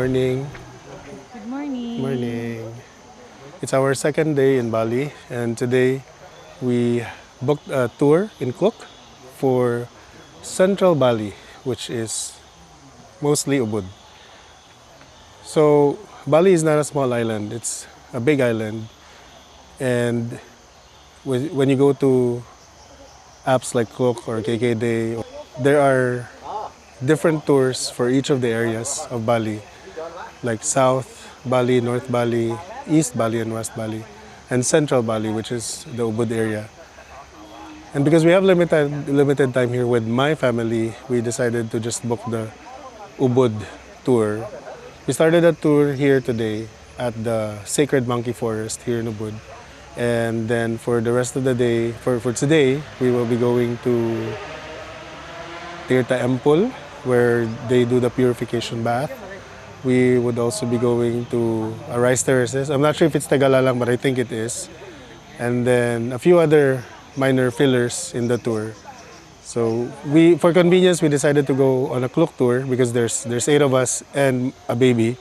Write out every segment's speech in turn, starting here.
morning. Good morning. Morning. It's our second day in Bali, and today we booked a tour in Kluk for Central Bali, which is mostly Ubud. So, Bali is not a small island, it's a big island. And when you go to apps like Kluk or KKday, there are different tours for each of the areas of Bali, like South Bali, North Bali, East Bali, and West Bali, and Central Bali, which is the Ubud area. And because we have limited time here with my family, we decided to just book the Ubud tour. We started a tour here today at the Sacred Monkey Forest here in Ubud. And then for the rest of the day, for today, we will be going to Tirta Empul, where they do the purification bath. We would also be going to Rice Terraces. I'm not sure if it's Tagalalang, but I think it is. And then a few other minor fillers in the tour. So for convenience, we decided to go on a Kluk tour because there's 8 of us and a baby.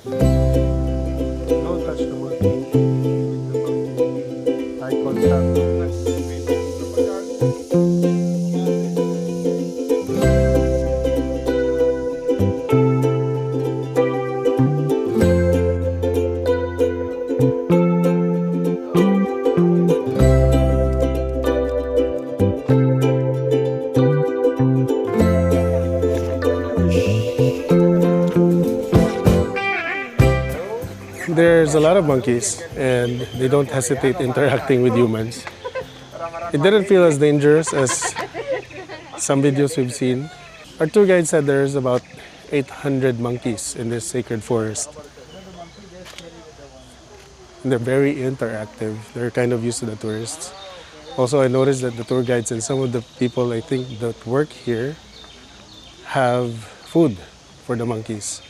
Don't touch the monkey. Eye contact. There's a lot of monkeys and they don't hesitate interacting with humans. It didn't feel as dangerous as some videos we've seen. Our tour guide said there's about 800 monkeys in this sacred forest. And they're very interactive. They're kind of used to the tourists. Also, I noticed that the tour guides and some of the people I think that work here have food for the monkeys.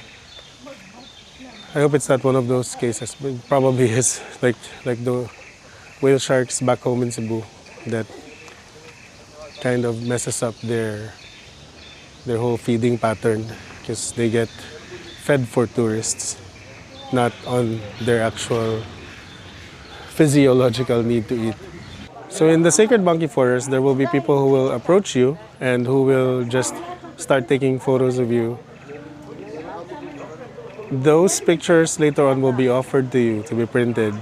I hope it's not one of those cases, but it probably is, like the whale sharks back home in Cebu that kind of messes up their whole feeding pattern because they get fed for tourists, not on their actual physiological need to eat. So in the Sacred Monkey Forest, there will be people who will approach you and who will just start taking photos of you. Those pictures later on will be offered to you to be printed.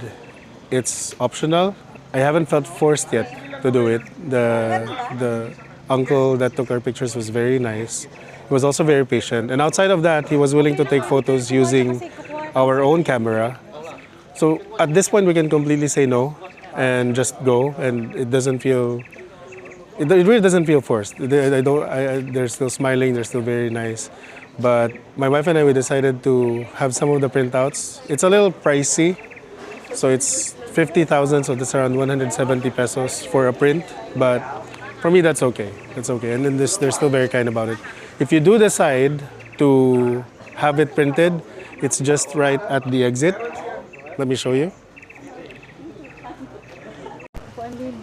It's optional. I haven't felt forced yet to do it. The uncle that took our pictures was very nice. He was also very patient. And outside of that, he was willing to take photos using our own camera. So at this point, we can completely say no and just go. And it really doesn't feel forced. They're still smiling. They're still very nice. But my wife and I, we decided to have some of the printouts. It's a little pricey. So it's 50,000, so that's around 170 pesos for a print. But for me, that's okay. That's okay. And then they're still very kind about it. If you do decide to have it printed, it's just right at the exit. Let me show you.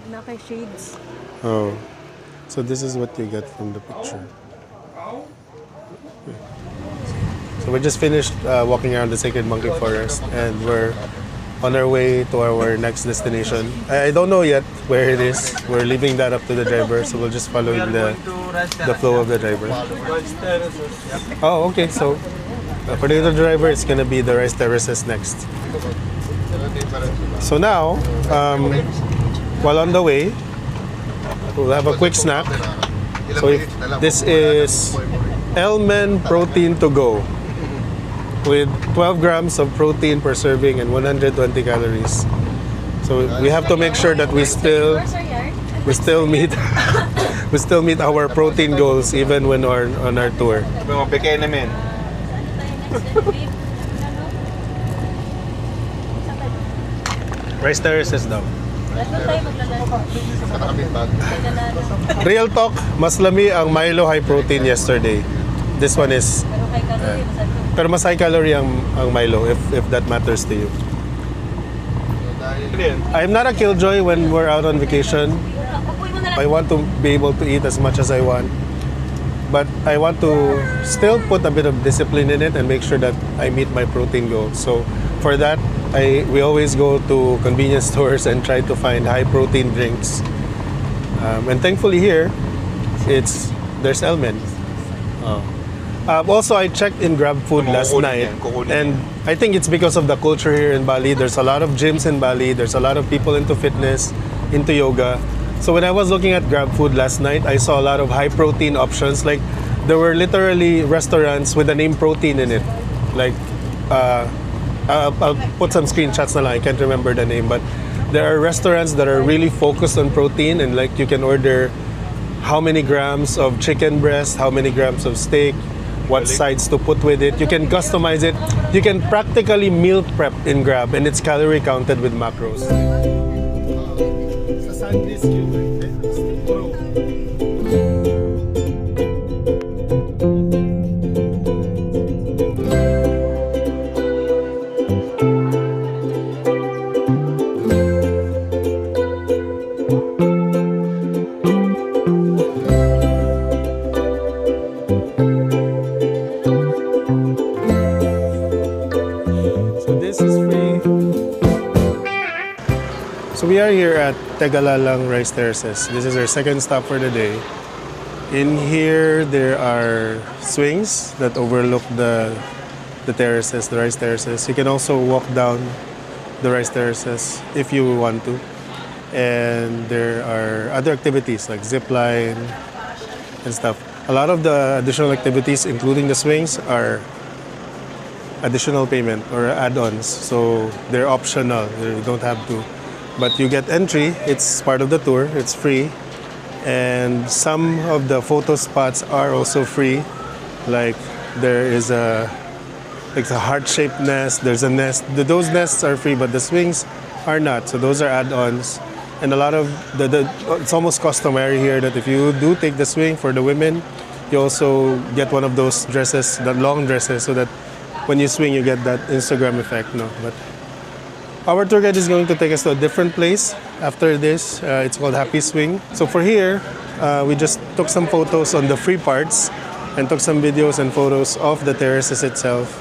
Naka-shades. Oh, so this is what you get from the picture. So we just finished walking around the Sacred Monkey Forest and we're on our way to our next destination. I don't know yet where it is. We're leaving that up to the driver, so we'll just follow the flow of the driver. Oh, okay. So according to the driver, it's gonna be the Rice Terraces next. So now, while on the way, we'll have a quick snack. So this is Elmen Protein to Go with 12 grams of protein per serving and 120 calories. So we have to make sure that we still meet our protein goals even when we're on our tour. Rice Terraces daw. Real talk, mas lami ang Milo high protein yesterday. This one is pero mas high calorie ang Milo if that matters to you. I'm not a killjoy when we're out on vacation. I want to be able to eat as much as I want. but I want to still put a bit of discipline in it and make sure that I meet my protein goals. So for that, we always go to convenience stores and try to find high protein drinks. And thankfully here, there's Elmen. Also, I checked in Grab Food last night, and I think it's because of the culture here in Bali. There's a lot of gyms in Bali. There's a lot of people into fitness, into yoga. So when I was looking at Grab Food last night, I saw a lot of high protein options. Like there were literally restaurants with the name protein in it. Like I'll put some screenshots na lang. I can't remember the name, but there are restaurants that are really focused on protein, and like you can order how many grams of chicken breast, how many grams of steak, what sides to put with it. You can customize it. You can practically meal prep in Grab, and it's calorie counted with macros. So we are here at Tegalalang Rice Terraces. This is our second stop for the day. In here, there are swings that overlook the terraces, the rice terraces. You can also walk down the rice terraces if you want to. And there are other activities like zip line and stuff. A lot of the additional activities, including the swings, are additional payment or add-ons. So they're optional. You don't have to. But you get entry, it's part of the tour, it's free. And some of the photo spots are also free. Like there is a heart-shaped nest, there's a nest. Those nests are free, but the swings are not. So those are add-ons. And a lot of it's almost customary here that if you do take the swing for the women, you also get one of those dresses, the long dresses, so that when you swing, you get that Instagram effect. No, but our tour guide is going to take us to a different place after this. It's called Happy Swing. So for here, we just took some photos on the free parts and took some videos and photos of the terraces itself.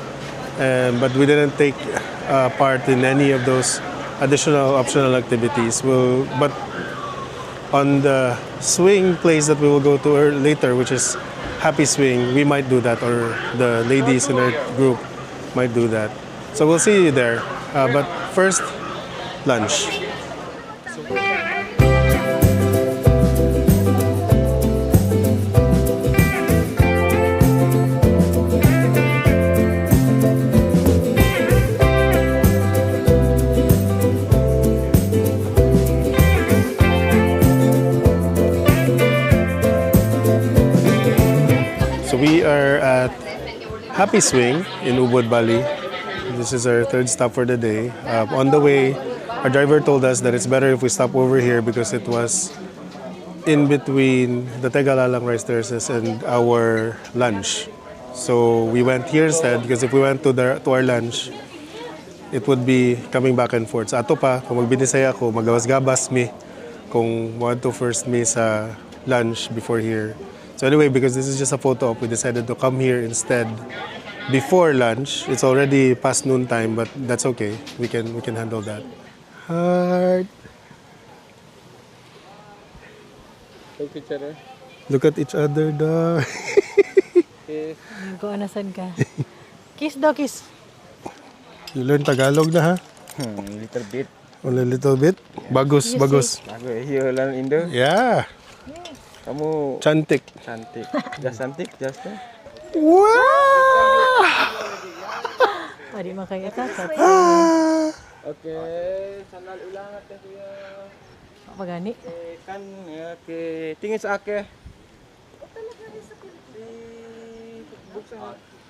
But we didn't take part in any of those additional optional activities. But on the swing place that we will go to later, which is Happy Swing, we might do that, or the ladies in our group might do that. So we'll see you there. But first, lunch. So we are at Happy Swing in Ubud, Bali. This is our third stop for the day. On the way, our driver told us that it's better if we stop over here because it was in between the Tegalalang Rice Terraces and our lunch. So we went here instead because if we went to our lunch, it would be coming back and forth. Sa ato pa, kung magbinisaya ako, magawas-gabas mi kung want to first mi sa lunch before here. So anyway, because this is just a photo op, we decided to come here instead. Before lunch, it's already past noon time, but that's okay. We can handle that. Heart. Look at each other. Look at each other, dog. Go anasan ka? Kiss daw, kiss. You learn Tagalog na ha? Little bit. Only a little bit? Bagus, Yes, bagus. Bago, you learn Indo. Yeah. Kamu Cantik. cantik. Just cantik, just. Wow! Pwede makayatakat. Okay, sandal ulang at kuya. Pagani. Kan, okay. Tingin sa ake.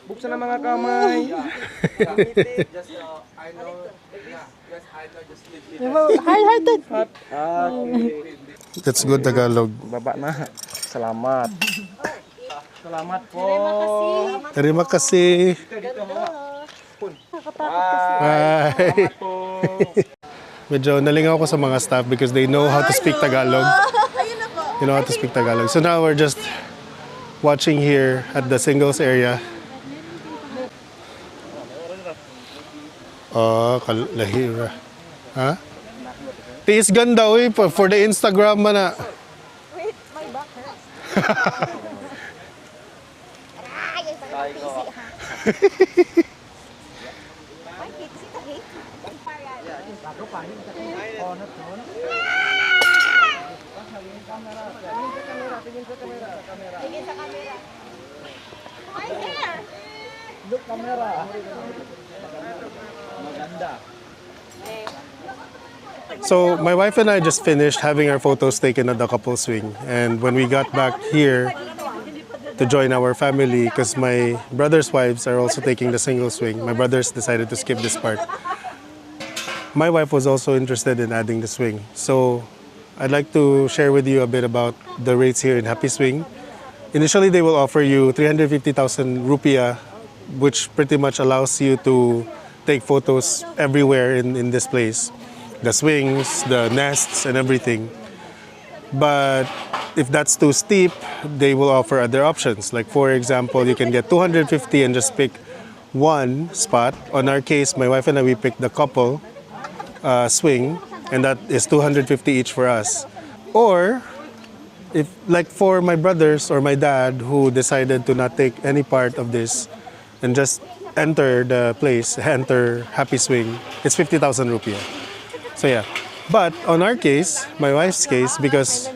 Buksan ang mga kamay. Just, I know. Yes, I know. Just Hard-hearted. Okay. That's good Tagalog. Baba na. Selamat. Selamat po. Terima kasih. Bye. Medyo nalingaw ko sa mga staff because they know how to speak Tagalog. You know how to speak Tagalog. So now we're just watching here at the singles area. Oh, lahira. Ha? Tiis ganda, uy. For the Instagram man na. Wait, my back hurts. So my wife and I just finished having our photos taken at the couple swing, and when we got back here to join our family, because my brother's wives are also taking the single swing, my brothers decided to skip this part. My wife was also interested in adding the swing, so I'd like to share with you a bit about the rates here in Happy Swing. Initially, they will offer you 350,000 rupiah, which pretty much allows you to take photos everywhere in this place. The swings, the nests, and everything. But if that's too steep, they will offer other options. Like for example, you can get 250 and just pick one spot. On our case, my wife and I, we picked the couple swing, and that is 250 each for us. Or if, like for my brothers or my dad who decided to not take any part of this and just enter the place, enter Happy Swing, it's 50,000 rupiah. So yeah. But on our case, my wife's case, because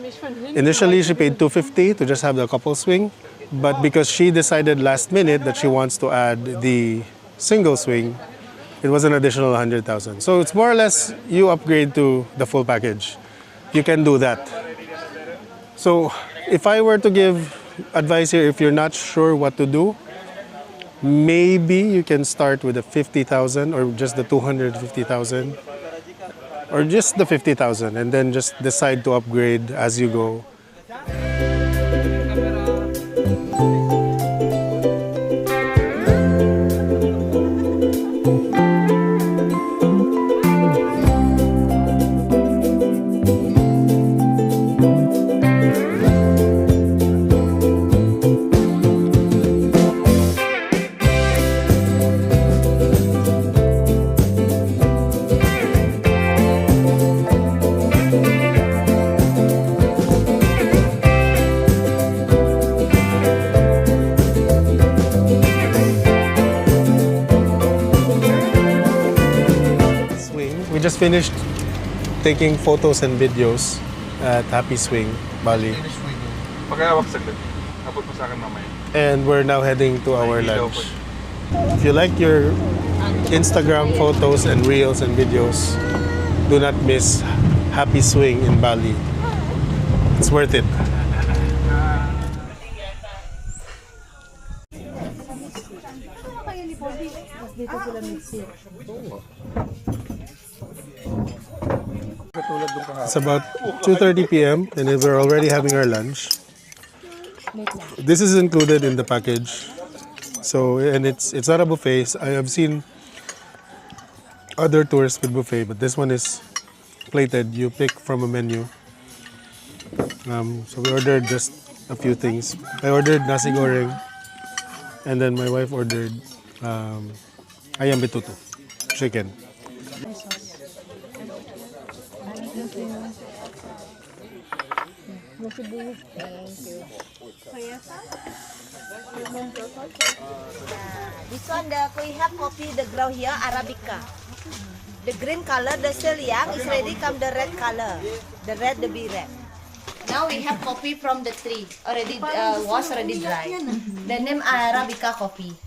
initially she paid 250 to just have the couple swing, but because she decided last minute that she wants to add the single swing, it was an additional 100,000. So it's more or less you upgrade to the full package. You can do that. So if I were to give advice here, if you're not sure what to do, maybe you can start with the 50,000 or just the 250,000. Or just the 50,000 and then just decide to upgrade as you go. We just finished taking photos and videos at Happy Swing, Bali. Pagkawak saglit. Abot mo sa akin mamaya. And we're now heading to our lunch. If you like your Instagram photos and reels and videos, do not miss Happy Swing in Bali. It's worth it. It's about 2:30 p.m. and we're already having our lunch. This is included in the package. So, and it's not a buffet. I have seen other tours with buffet, but this one is plated. You pick from a menu. So we ordered just a few things. I ordered nasi goreng, and then my wife ordered ayam betutu, chicken. This one, we have coffee, the ground here, Arabica. The green color, the still young, is ready come the red color. The red, the be red. Now we have coffee from the tree, already washed, already dry. The name Arabica coffee.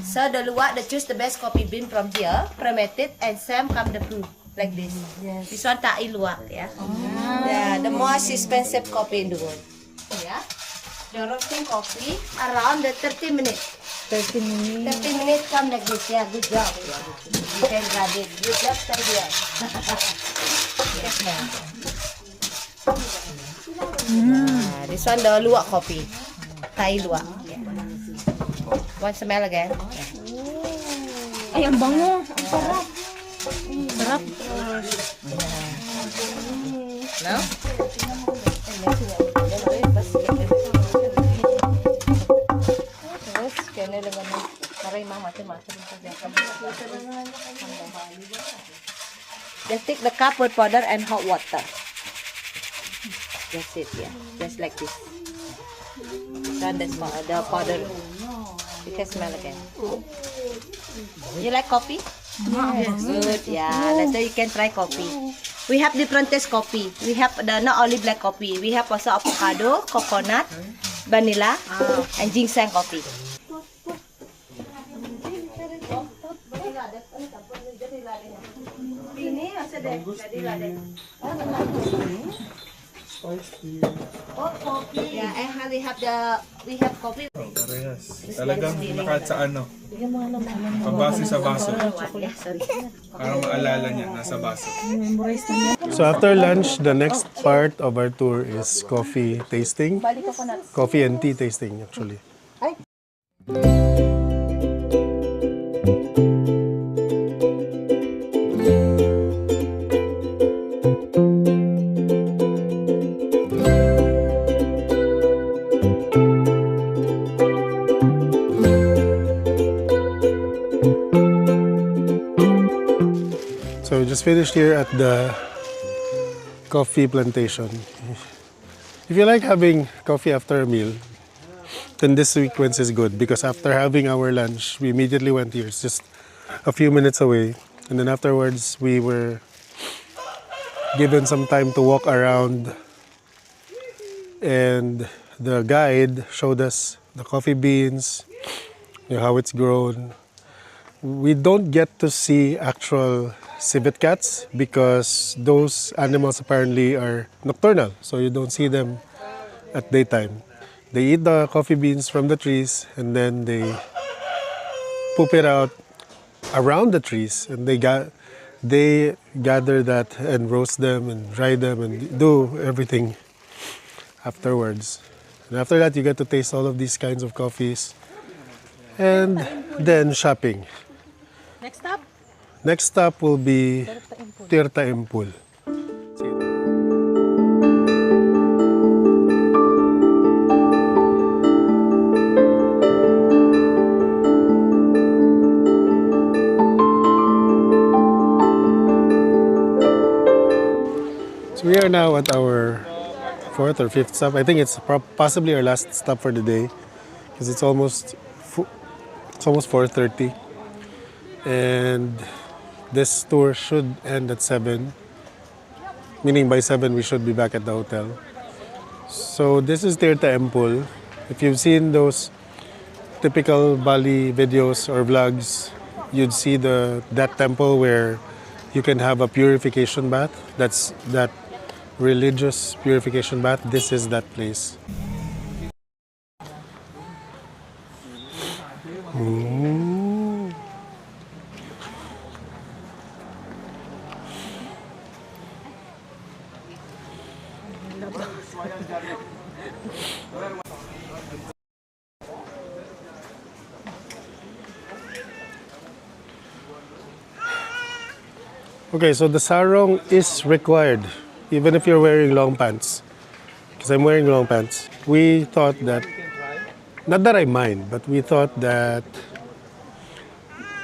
So the luwak, the choose the best coffee bean from here, fermented, and same come the brew. Like this. Yes. This one ta'i luwak, yeah. Yeah, the most expensive coffee in the world. Yeah. The roasting coffee around the 30 minutes. 30 minutes. 30 minutes come like this. Yeah, good job. You can grab it. You just stay here. Yes, ma'am. This one the luwak coffee. Thai luwak. Yeah. Want smell again? Ay, ang bango. Ang sarap. Sarap. No? Just take the cup with powder and hot water. That's it, yeah. Just like this. Then the powder. You can smell again. You like coffee? Yes. Good, yeah. Later you can try coffee. We have different taste coffee. We have not only black coffee. We have also avocado, coconut, vanilla, and ginseng coffee. Yeah, and we have coffee. Parehas. Talagang lakat sa ano. Pabase sa baso. Para maalala niya, nasa baso. So after lunch, the next part of our tour is coffee tasting. Coffee and tea tasting, actually. So we just finished here at the coffee plantation. If you like having coffee after a meal, then this sequence is good because after having our lunch, we immediately went here. It's just a few minutes away. And then afterwards, we were given some time to walk around. And the guide showed us the coffee beans, how it's grown. We don't get to see actual civet cats because those animals apparently are nocturnal, so you don't see them at daytime. They eat the coffee beans from the trees and then they poop it out around the trees, and they gather that and roast them and dry them and do everything afterwards. And after that, you get to taste all of these kinds of coffees and then shopping. Next stop. Next stop will be Tirta Empul. So we are now at our fourth or fifth stop. I think it's possibly our last stop for the day because it's almost 4:30. And this tour should end at 7, meaning by 7 we should be back at the hotel. So this is Tirta Empul. If you've seen those typical Bali videos or vlogs, you'd see that temple where you can have a purification bath. That's that religious purification bath. This is that place. Okay, so the sarong is required, even if you're wearing long pants. Because I'm wearing long pants. We thought that, not that I mind, but we thought that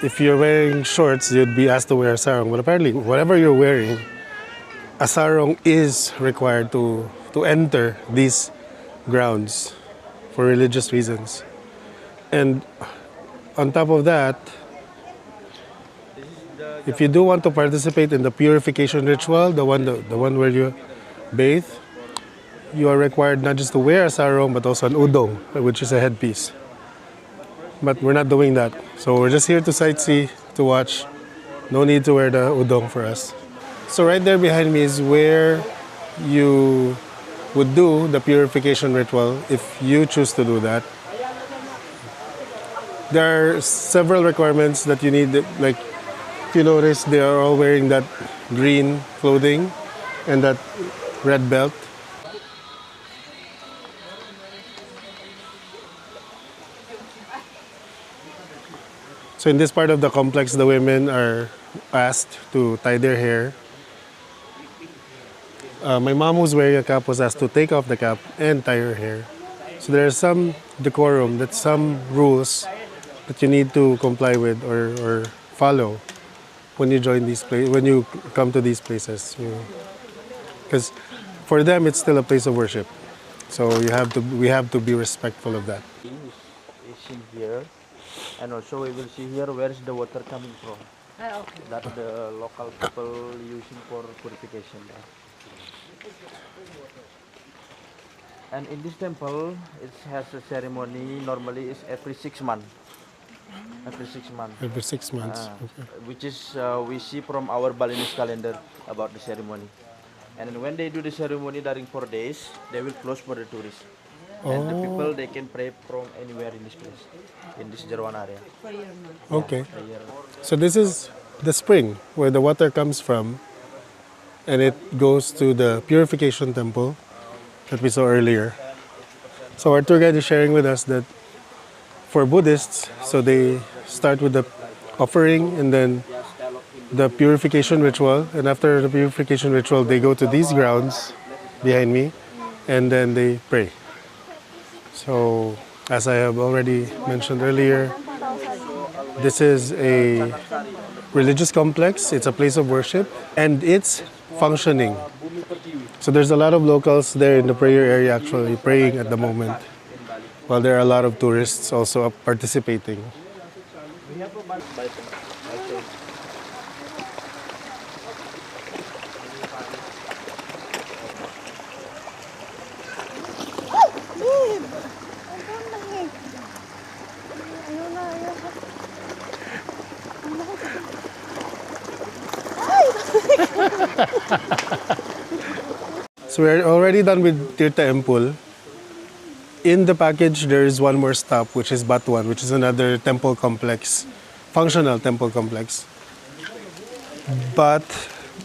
if you're wearing shorts, you'd be asked to wear a sarong. But apparently, whatever you're wearing, a sarong is required to enter these grounds for religious reasons. And on top of that, if you do want to participate in the purification ritual, the one where you bathe, you are required not just to wear a sarong but also an udong, which is a headpiece. But we're not doing that. So we're just here to sightsee, to watch. No need to wear the udong for us. So right there behind me is where you would do the purification ritual if you choose to do that. There are several requirements that you need, like if you notice, they are all wearing that green clothing and that red belt. So in this part of the complex, the women are asked to tie their hair. My mom, who's wearing a cap, was asked to take off the cap and tie her hair. So there are some decorum, some rules that you need to comply with or follow when you join these when you come to these places. Because for them, it's still a place of worship. So we have to be respectful of that. Is in here, and also we will see here where is the water coming from. Okay. That the local people using for purification. And in this temple, it has a ceremony. Normally, is every 6 months. Every 6 months. Every 6 months. Okay. Which is we see from our Balinese calendar about the ceremony. And then when they do the ceremony during 4 days, they will close for the tourists. And the people they can pray from anywhere in this place, in this Jerwan area. Okay. So this is the spring where the water comes from, and it goes to the purification temple that we saw earlier. So our tour guide is sharing with us that for Buddhists, so they start with the offering and then the purification ritual, and after the purification ritual they go to these grounds behind me and then they pray. So as I have already mentioned earlier, this is a religious complex, it's a place of worship, and it's functioning. So there's a lot of locals there in the prayer area actually praying at the moment, while there are a lot of tourists also participating. So we're already done with Tirta Empul. In the package, there is one more stop, which is Batuan, which is another temple complex, functional temple complex. But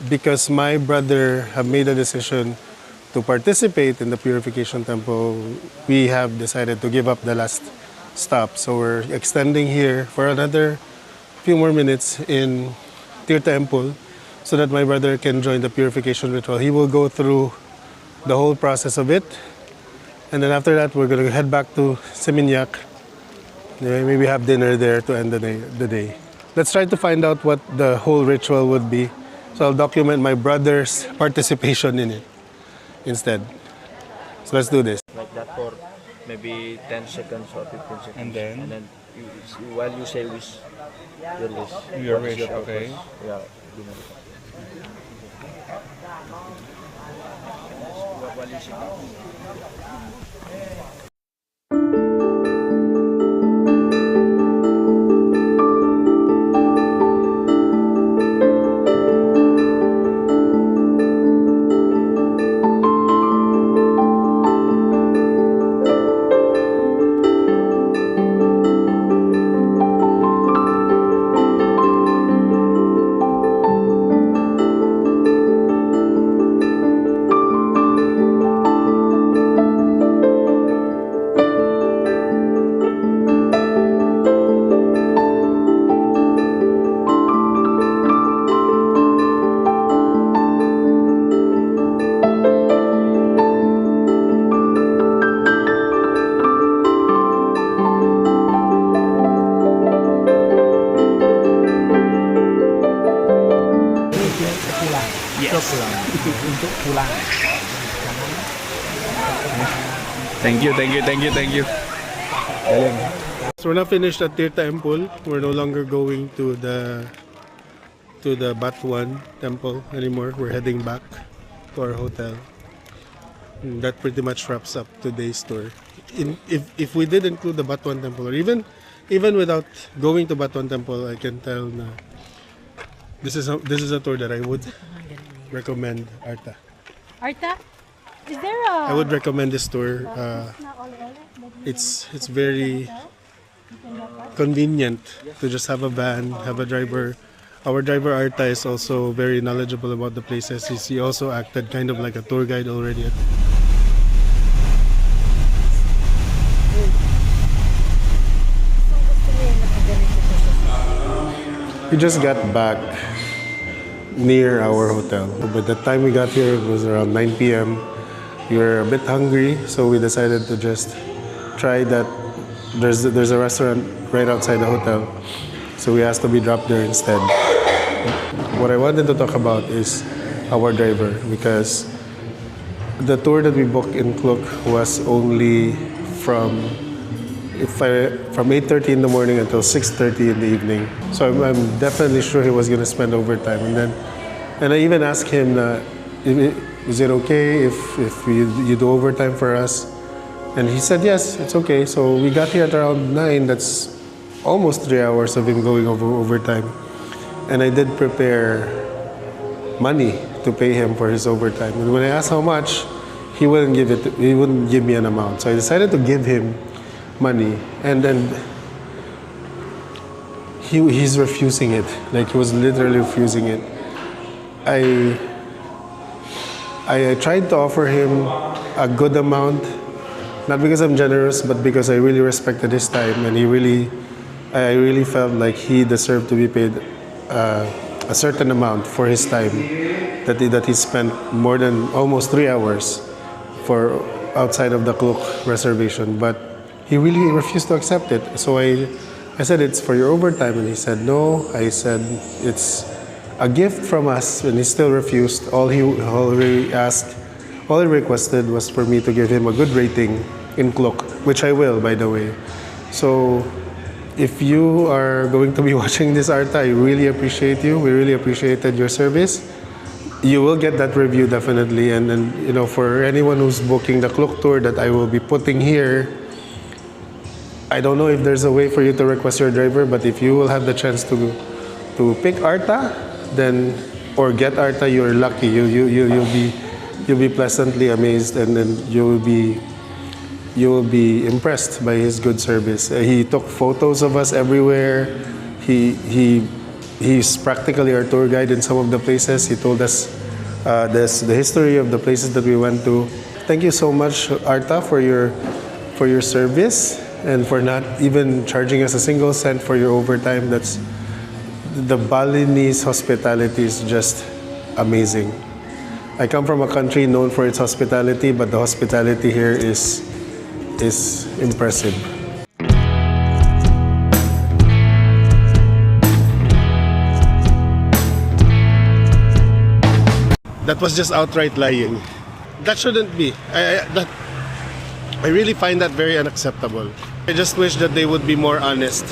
because my brother have made a decision to participate in the purification temple, we have decided to give up the last stop. So we're extending here for another few more minutes in Tirta Empul so that my brother can join the purification ritual. He will go through the whole process of it. And then after that, we're going to head back to Seminyak. Maybe have dinner there to end the day. Let's try to find out what the whole ritual would be. So I'll document my brother's participation in it instead. So let's do this. Like that for maybe 10 seconds or 15 seconds. And then while you say wish, your wish. Your What is wish, purpose? okay. Yeah. While you say Thank you. So we're not finished at Tirta Empul. We're no longer going to the Batuan temple anymore. We're heading back to our hotel. And that pretty much wraps up today's tour. If we did include the Batuan temple, or even without going to Batuan temple, I can tell na this is a tour that I would recommend, Arta. Arta, is there a... I would recommend this tour. It's very convenient to just have a van, have a driver. Our driver Arta is also very knowledgeable about the places. He also acted kind of like a tour guide already. We just got back near our hotel. By the time we got here, it was around 9 p.m. We were a bit hungry, so we decided to just try that there's a restaurant right outside the hotel, so we asked to be dropped there instead. What I wanted to talk about is our driver, because the tour that we booked in Kluk was only from 8:30 in the morning until 6:30 in the evening. So I'm definitely sure he was gonna spend overtime. And I even asked him, is it okay if you do overtime for us? And he said yes, it's okay. So we got here at around 9. That's almost 3 hours of him going over overtime. And I did prepare money to pay him for his overtime. And when I asked how much, he wouldn't give me an amount. So I decided to give him money, and then he's refusing it. Like, he was literally refusing it. I tried to offer him a good amount, not because I'm generous, but because I really respected his time, and I really felt like he deserved to be paid a certain amount for his time that he spent more than almost 3 hours for outside of the Kluk reservation. But he really refused to accept it. So I said, it's for your overtime, and he said no. I said it's a gift from us, and he still refused. All he requested was for me to give him a good rating in Kluk, which I will, by the way. So if you are going to be watching this, Arta, I really appreciate you. We really appreciated your service. You will get that review definitely, and you know, for anyone who's booking the Kluk tour that I will be putting here, I don't know if there's a way for you to request your driver, but if you will have the chance to pick Arta, then, or get Arta, you're lucky. You'll be pleasantly amazed, and then you will be impressed by his good service. He took photos of us everywhere. He's practically our tour guide in some of the places. He told us the history of the places that we went to. Thank you so much, Arta, for your service, and for not even charging us a single cent for your overtime. The Balinese hospitality is just amazing. I come from a country known for its hospitality, but the hospitality here is impressive. That was just outright lying. That shouldn't be. I really find that very unacceptable. I just wish that they would be more honest.